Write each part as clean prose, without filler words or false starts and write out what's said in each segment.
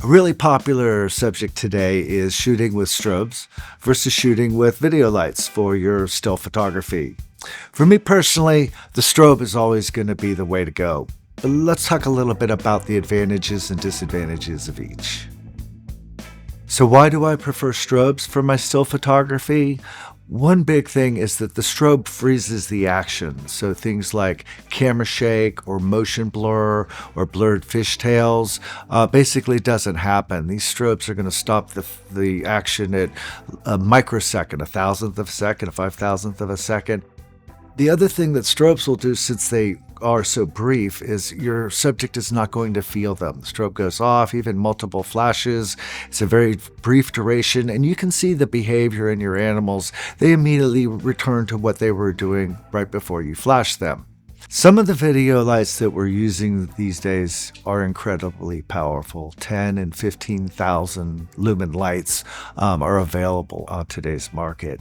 A really popular subject today is shooting with strobes versus shooting with video lights for your still photography. For me personally, the strobe is always going to be the way to go. But let's talk a little bit about the advantages and disadvantages of each. So why do I prefer strobes for my still photography? One big thing is that the strobe freezes the action. So things like camera shake or motion blur or blurred fishtails basically doesn't happen. These strobes are going to stop the action at a microsecond, a thousandth of a second, a 5,000th of a second. The other thing that strobes will do, since they are so brief, is your subject is not going to feel them. The strobe goes off, even multiple flashes. It's a very brief duration, and you can see the behavior in your animals. They immediately return to what they were doing right before you flash them. Some of the video lights that we're using these days are incredibly powerful. 10 and 15,000 lumen lights are available on today's market.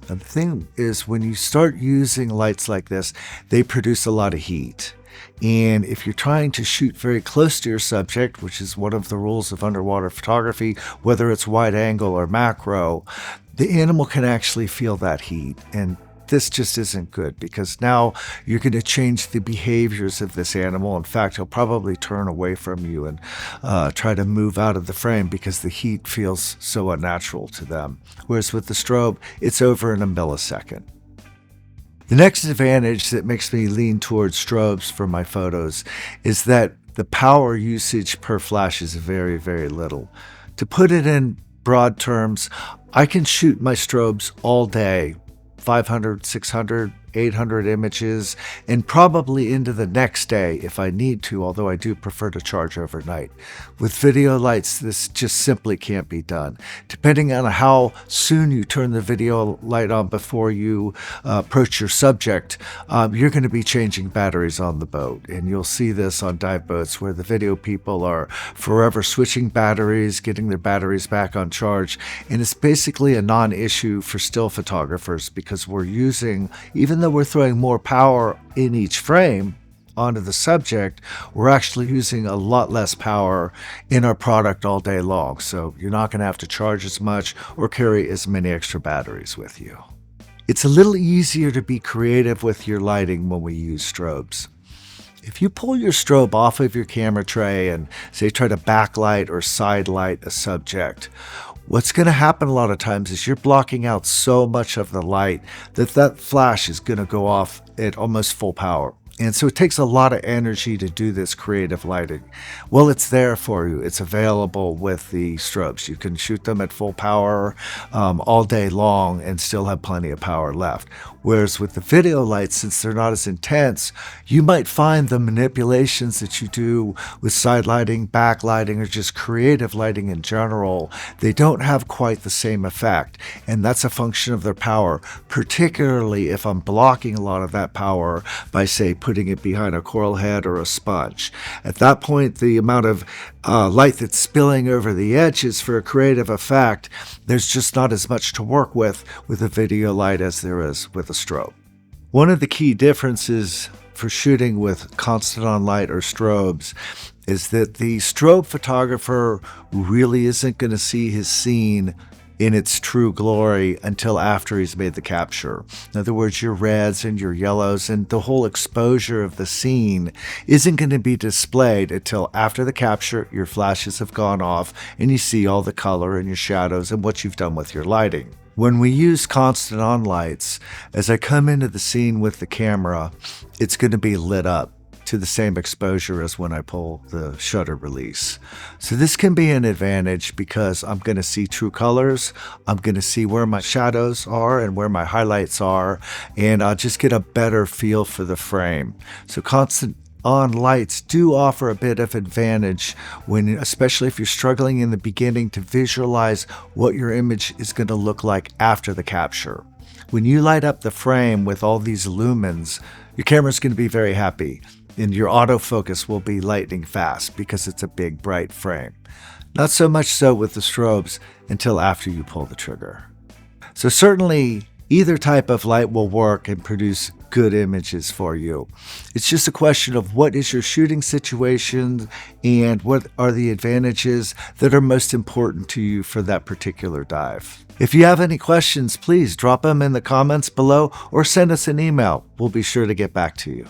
And the thing is, when you start using lights like this, they produce a lot of heat. And if you're trying to shoot very close to your subject, which is one of the rules of underwater photography, whether it's wide angle or macro, the animal can actually feel that heat. And this just isn't good, because now you're going to change the behaviors of this animal. In fact, he'll probably turn away from you and try to move out of the frame because the heat feels so unnatural to them. Whereas with the strobe, it's over in a millisecond. The next advantage that makes me lean towards strobes for my photos is that the power usage per flash is very, very little. To put it in broad terms, I can shoot my strobes all day, 500, 600, 800 images, and probably into the next day if I need to, although I do prefer to charge overnight. With video lights, this just simply can't be done. Depending on how soon you turn the video light on before you approach your subject, you're going to be changing batteries on the boat. And you'll see this on dive boats where the video people are forever switching batteries, getting their batteries back on charge. And it's basically a non-issue for still photographers, because we're using, even though we're throwing more power in each frame onto the subject, we're actually using a lot less power in our product all day long. So you're not going to have to charge as much or carry as many extra batteries with you. It's a little easier to be creative with your lighting when we use strobes. If you pull your strobe off of your camera tray and, say, try to backlight or side light a subject, what's going to happen a lot of times is you're blocking out so much of the light that flash is going to go off at almost full power. And so it takes a lot of energy to do this creative lighting. Well, it's there for you. It's available with the strobes. You can shoot them at full power all day long and still have plenty of power left. Whereas with the video lights, since they're not as intense, you might find the manipulations that you do with side lighting, backlighting, or just creative lighting in general, they don't have quite the same effect. And that's a function of their power, particularly if I'm blocking a lot of that power by, say, putting it behind a coral head or a sponge. At that point, the amount of light that's spilling over the edges for a creative effect, there's just not as much to work with a video light as there is with a strobe. One of the key differences for shooting with constant on light or strobes is that the strobe photographer really isn't going to see his scene in its true glory until after he's made the capture. In other words, your reds and your yellows and the whole exposure of the scene isn't going to be displayed until after the capture, your flashes have gone off and you see all the color and your shadows and what you've done with your lighting. When we use constant on lights, as I come into the scene with the camera, it's going to be lit up to the same exposure as when I pull the shutter release. So this can be an advantage because I'm going to see true colors, I'm going to see where my shadows are and where my highlights are, and I'll just get a better feel for the frame. So constant on lights do offer a bit of advantage when, especially if you're struggling in the beginning to visualize what your image is going to look like after the capture. When you light up the frame with all these lumens, your camera's going to be very happy, and your autofocus will be lightning fast because it's a big, bright frame. Not so much so with the strobes until after you pull the trigger. So certainly, either type of light will work and produce good images for you. It's just a question of what is your shooting situation and what are the advantages that are most important to you for that particular dive. If you have any questions, please drop them in the comments below or send us an email. We'll be sure to get back to you.